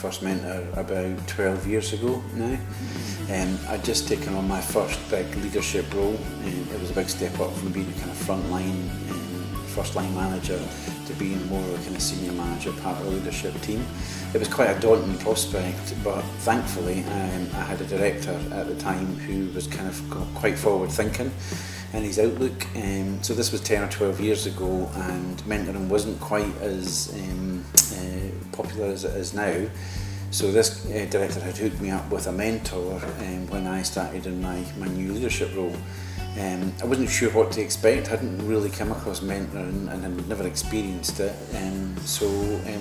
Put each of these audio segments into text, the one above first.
first mentor about 12 years ago now. I'd just taken on my first big leadership role, and it was a big step up from being a kind of frontline first line manager to being more of a kind of senior manager, part of the leadership team. It was quite a daunting prospect, but thankfully I had a director at the time who was kind of quite forward thinking in his outlook. So this was 10 or 12 years ago, and mentoring wasn't quite as popular as it is now. So this director had hooked me up with a mentor when I started in my new leadership role. I wasn't sure what to expect. I hadn't really come across mentoring and had never experienced it, so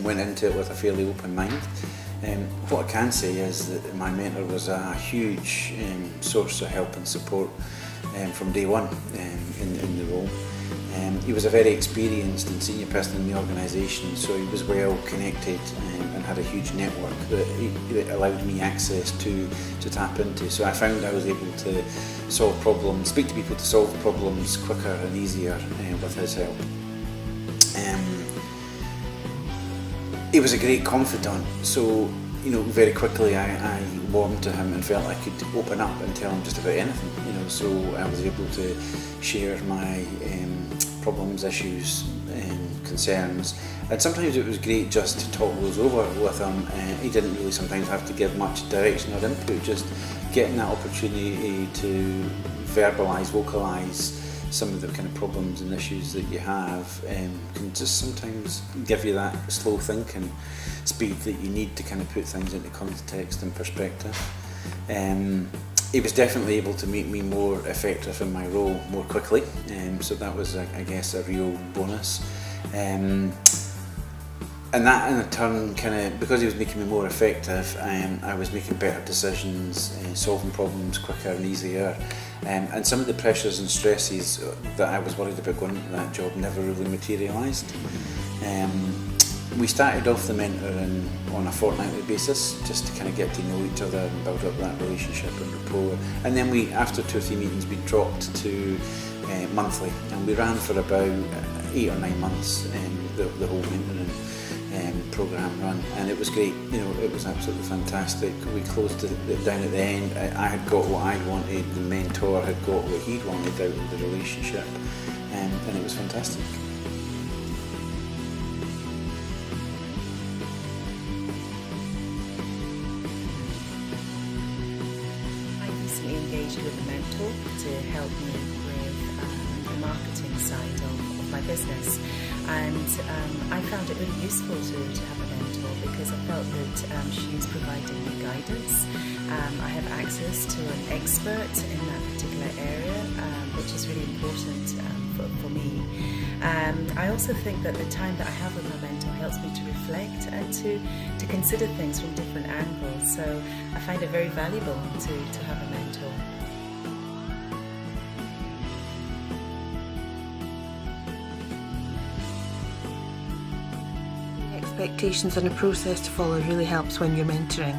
went into it with a fairly open mind. What I can say is that my mentor was a huge source of help and support from day one in the role. He was a very experienced and senior person in the organisation, so he was well connected and had a huge network that allowed me access to tap into. So I found I was able to solve problems, speak to people to solve problems quicker and easier with his help. He was a great confidant, so very quickly I warmed to him and felt I could open up and tell him just about anything. So I was able to share my problems, issues, concerns, and sometimes it was great just to talk those over with him. He didn't really sometimes have to give much direction or input. Just getting that opportunity to vocalise some of the kind of problems and issues that you have can just sometimes give you that slow thinking speed that you need to kind of put things into context and perspective. He was definitely able to make me more effective in my role more quickly, so that was, I guess, a real bonus. And that in turn because he was making me more effective, I was making better decisions, solving problems quicker and easier, and some of the pressures and stresses that I was worried about going into that job never really materialised. We started off the mentoring on a fortnightly basis, just to kind of get to know each other and build up that relationship and rapport. And then after 2 or 3 meetings, we dropped to monthly, and we ran for about 8 or 9 months, the whole mentoring programme run, and it was great. It was absolutely fantastic. We closed it down at the end. I had got what I wanted, the mentor had got what he'd wanted out of the relationship, and it was fantastic. Engaged with a mentor to help me with the marketing side of my business, and I found it really useful to have a mentor because I felt that she was providing me guidance. I have access to an expert in that particular area, which is really important for me. I also think that the time that I have with my mentor helps me to reflect and to consider things from different angles. So I find it very valuable to have a mentor. Expectations and a process to follow really helps when you're mentoring.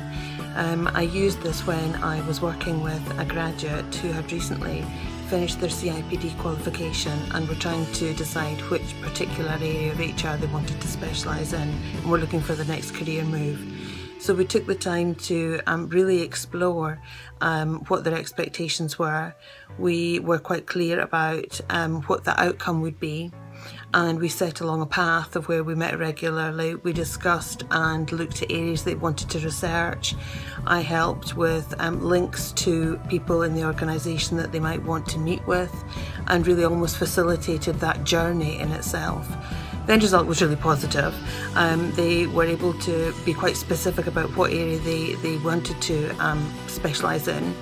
I used this when I was working with a graduate who had recently finished their cIPD qualification and were trying to decide which particular area of HR they wanted to specialise in, and were looking for the next career move. So we took the time to really explore what their expectations were. We were quite clear about what the outcome would be, and we set along a path of where we met regularly. We discussed and looked at areas they wanted to research. I helped with links to people in the organisation that they might want to meet with, and really almost facilitated that journey in itself. The end result was really positive. They were able to be quite specific about what area they wanted to specialise in.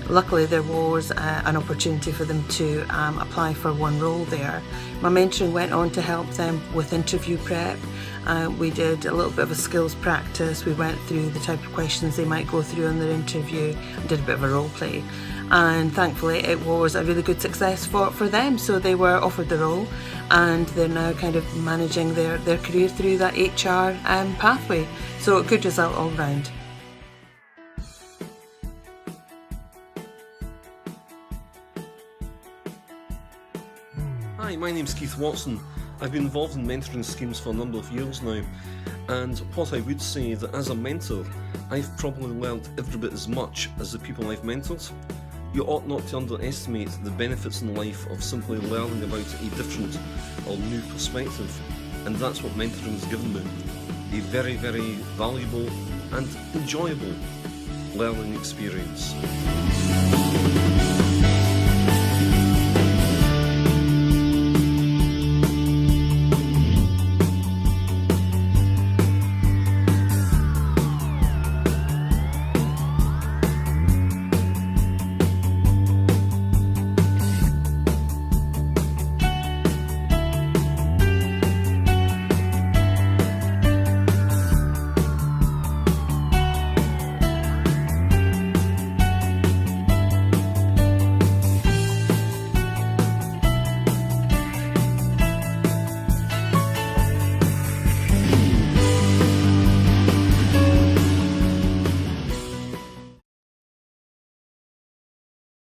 Luckily, there was an opportunity for them to apply for one role there. My mentoring went on to help them with interview prep. We did a little bit of a skills practice. We went through the type of questions they might go through in their interview and did a bit of a role play. And thankfully it was a really good success for them. So they were offered the role, and they're now kind of managing their career through that HR pathway. So a good result all round. Hi, my name's Keith Watson. I've been involved in mentoring schemes for a number of years now, And what I would say that as a mentor, I've probably learned every bit as much as the people I've mentored. You ought not to underestimate the benefits in life of simply learning about a different or new perspective, and that's what mentoring has given me. A very, very valuable and enjoyable learning experience.